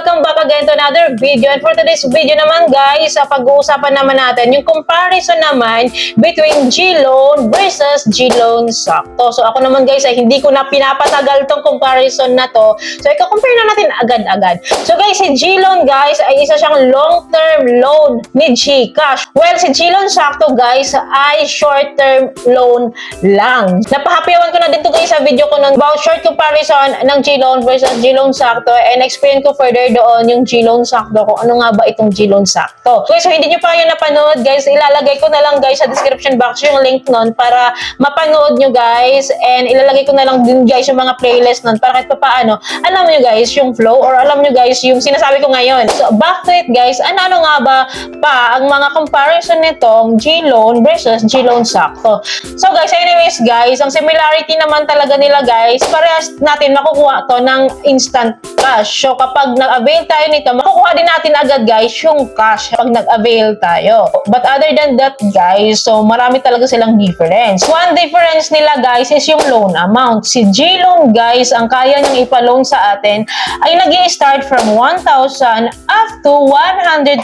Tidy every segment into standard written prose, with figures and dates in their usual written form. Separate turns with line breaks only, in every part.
welcome back again to another video. And for today's video naman guys, pag-uusapan naman natin yung comparison naman between G-Loan versus G-Loan Sakto. So ako naman guys ay hindi ko na pinapatagal tong comparison na to. So i-compare na natin agad-agad. So guys, si G-Loan guys ay isa siyang long-term loan ni GCash. Well, si G-Loan Sakto guys ay short-term loan lang. Napahapiyawan ko na din to guys sa video ko ng about short comparison ng G-Loan versus G-Loan Sakto and explain ko further doon yung G-Loan Sakto kung ano nga ba itong G-Loan Sakto. Okay, so hindi nyo pa yun napanood guys, ilalagay ko na lang guys sa description box yung link nun para mapanood nyo guys, and ilalagay ko na lang din guys yung mga playlist nun para kahit pa paano alam nyo guys yung flow or alam nyo guys yung sinasabi ko ngayon. So back to it guys, ano nga ba pa ang mga comparison nitong G-Loan versus G-Loan Sakto. So guys, anyways guys, ang similarity naman talaga nila guys, parehas natin makukuha to ng instant cash. So kapag nag-avail tayo nito, makukuha din natin agad guys yung cash pag nag-avail tayo. But other than that guys, so marami talaga silang difference. One difference nila guys is yung loan amount. Si G-Loan guys, ang kaya niyang ipa-loan sa atin ay nag-i-start from 1,000 up to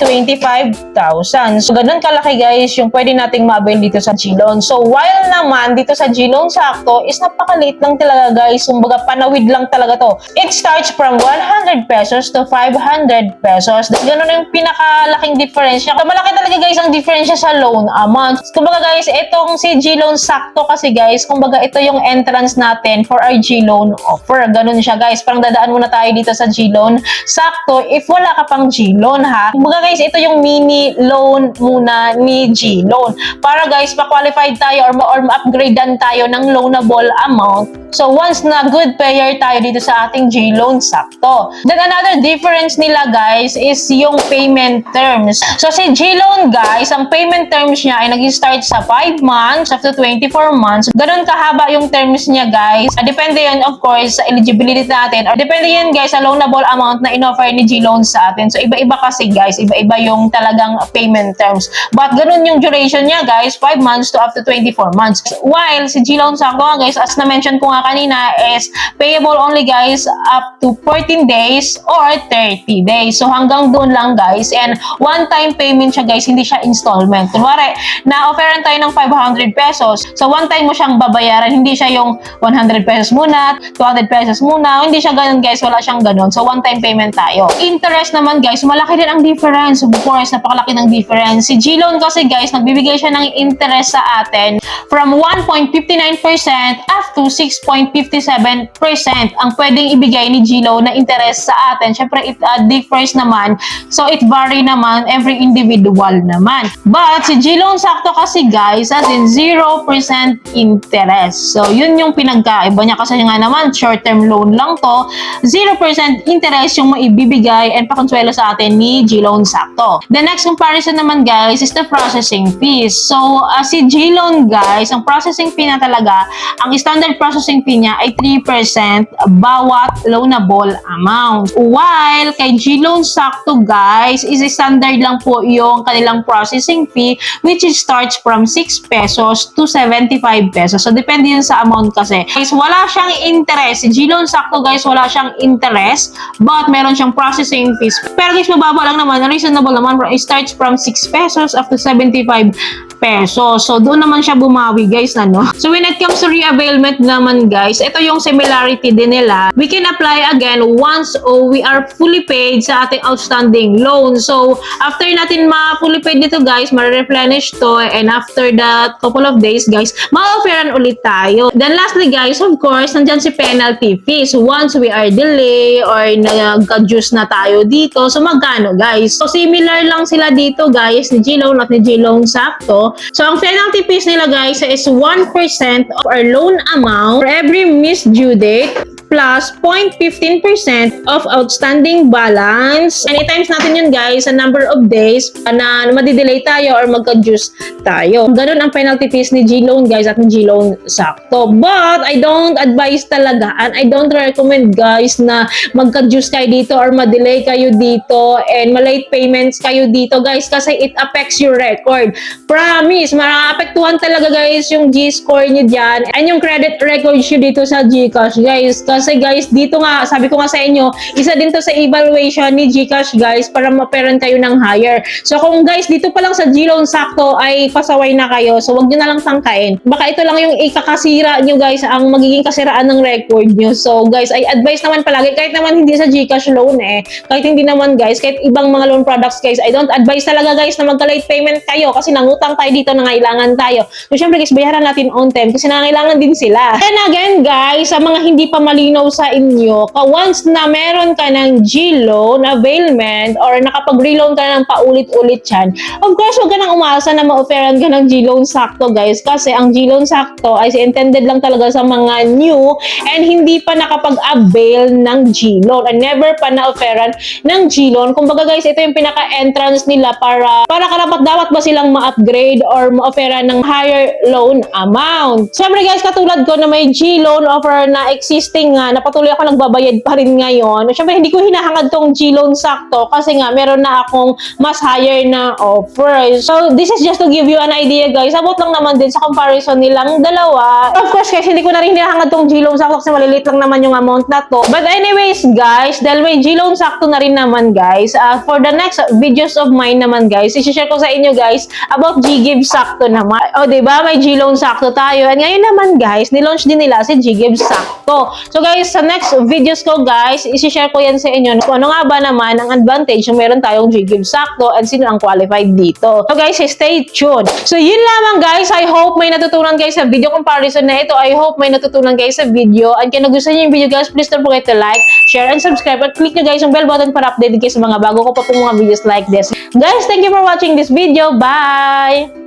125,000. So ganun kalaki guys yung pwede nating ma-avail dito sa G-Loan. So while naman dito sa G-Loan Sakto is napakaliit lang talaga guys. Kumbaga panawid lang talaga to. It starts from 100 pesos to 500 pesos. Ganun yung pinakalaking difference. Malaki talaga guys ang difference sa loan amount. Kumbaga guys, itong si G-Loan Sakto kasi guys, kumbaga ito yung entrance natin for our G-Loan offer. Ganun siya guys. Parang dadaan muna tayo dito sa G-Loan Sakto if wala ka pang G-Loan ha. Kumbaga guys, ito yung mini loan muna ni G-Loan. Para guys, ma-qualified tayo or ma-upgradean tayo ng loanable amount. So once na good payer tayo dito sa ating G-Loan Sakto. Then another difference nila guys is yung payment terms. So si G-Loan guys, ang payment terms niya ay nag-start sa 5 months up to 24 months. Ganun kahaba yung terms niya guys. Depende yun of course sa eligibility natin or depende yun guys sa loanable amount na in-offer ni G-Loan sa atin. So iba-iba kasi guys, iba-iba yung talagang payment terms. But ganun yung duration niya guys, 5 months to up to 24 months. While si G-Loan Sakto guys, as na-mention ko nga kanina, is payable only guys up to 14 days or 30 days. So hanggang doon lang guys, and one-time payment siya guys, hindi siya installment. Kunwari, na-offeran tayo ng 500 pesos. So one time mo siyang babayaran, hindi siya yung 100 pesos muna, 200 pesos muna, hindi siya ganun guys, wala siyang ganun. So one-time payment tayo. Interest naman guys, malaki din ang difference. Of course, napakalaki ng difference. Si G-Loan kasi guys, nagbibigay siya ng interest sa atin from 1.59% up to 6.57% ang pwedeng ibigay ni G-Loan na interest sa atin. Syempre, it differs naman. So, it vary naman every individual naman. But, si G-Loan Sakto kasi guys, as in 0% interest. So, yun yung pinagkaiba niya kasi nga naman, short-term loan lang to. 0% interest yung maibibigay and pakonsuelo sa atin ni G-Loan Sakto. The next comparison naman guys is the processing fees. So, si G-Loan guys, ang processing fee na talaga, ang standard processing fee niya ay 3% bawat loanable amount. While kay G-Loan Sakto guys, is standard lang po yung kanilang processing fee which starts from 6 pesos to 75 pesos. So, depende yun sa amount kasi. Guys, wala siyang interest. Si G-Loan Sakto guys, wala siyang interest but meron siyang processing fees. Pero guys, mababa lang naman, reasonable naman. It starts from 6 pesos up to 75 pesos. So, doon naman siya bumawi guys na no. So, when it comes to re-availment naman guys, ito yung similarity din nila. We can apply again once we are fully paid sa ating outstanding loan. So, after natin ma-fully paid dito guys, ma-replenish to, and after that couple of days guys, ma-offeran ulit tayo. Then lastly guys, of course, nandyan si penalty fees. Once we are delay or nag-adjust na tayo dito, so magkano guys? So, similar lang sila dito guys, ni G-Loan at ni G-Loan Sakto. So, ang penalty fees nila guys is 1% of our loan amount for every missed due date plus 0.15% of outstanding balance. And i-times natin yun guys sa number of days na madidelay tayo or mag-adjust tayo. Ganun ang penalty fees ni G-Loan guys at ni G-Loan Sakto. But I don't advise talaga and I don't recommend guys na mag-adjust kayo dito or ma-delay kayo dito and ma-late payments kayo dito guys kasi it affects your record. Promise, maapektuhan talaga guys yung G-score nyo dyan and yung credit records nyo dito sa GCash guys. Kasi guys, dito nga, sabi ko nga sa inyo, isa din to sa evaluation ni GCash guys para ma-parent kayo ng higher. So kung guys, dito pa lang sa G-Loan sakto ay pasaway na kayo. So wag nyo na lang tangkain. Baka ito lang yung ikakasira nyo guys, ang magiging kasiraan ng record nyo. So guys, I advise naman palagi, kahit naman hindi sa GCash loan kahit hindi naman guys, kahit ibang mga loan products guys, I don't advise talaga guys na magka-late payment kayo kasi nangutang tayo dito, nangailangan tayo. So syempre guys, bayaran natin on time kasi nangailangan din sila. And again guys, sa mga hindi pa malinaw sa inyo, once na meron ka ng G-Loan availment or nakapag-reloan ka ng paulit-ulit yan, of course, huwag ka nang umasa na ma-offeran ka ng G-Loan sakto guys kasi ang G-Loan sakto ay intended lang talaga sa mga new and hindi pa nakapag-avail ng G-Loan and never pa na-offeran ng G-Loan. Kumbaga guys, ito yung pinaka-entrance nila para karapat dapat ba silang ma-upgrade or ma-offeran ng higher loan amount. Siyempre guys, katulad ko na may G-Loan offer na existing nga, na patuloy ako nagbabayad pa rin ngayon. Siyempre, hindi ko hinahangad tong G-Loan sakto kasi nga, meron na akong mas higher na offer. So, this is just to give you an idea, guys. About lang naman din sa comparison nilang dalawa. Of course, guys, hindi ko na rin hinahangad tong G-Loan sakto kasi maliliit lang naman yung amount na to. But anyways, guys, dahil may G-Loan sakto na rin naman, guys, for the next videos of mine naman, guys, isi-share ko sa inyo, guys, about G-Give sakto naman. O, diba? May G-Loan sakto tayo. And ngayon naman, guys, nilaunch din nila si G-Give sakto. So guys, sa next videos ko guys, isi-share ko yan sa inyo kung ano nga ba naman ang advantage yung meron tayong G-Give sakto and sino ang qualified dito. So guys, stay tuned. So yun lamang guys, I hope may natutunan guys sa video comparison na ito. I hope may natutunan guys sa video. And kung nagustuhan niyo yung video guys, please don't forget to like, share, and subscribe. At click nyo guys yung bell button para updated kayo sa mga bago ko pa po mga videos like this. Guys, thank you for watching this video. Bye!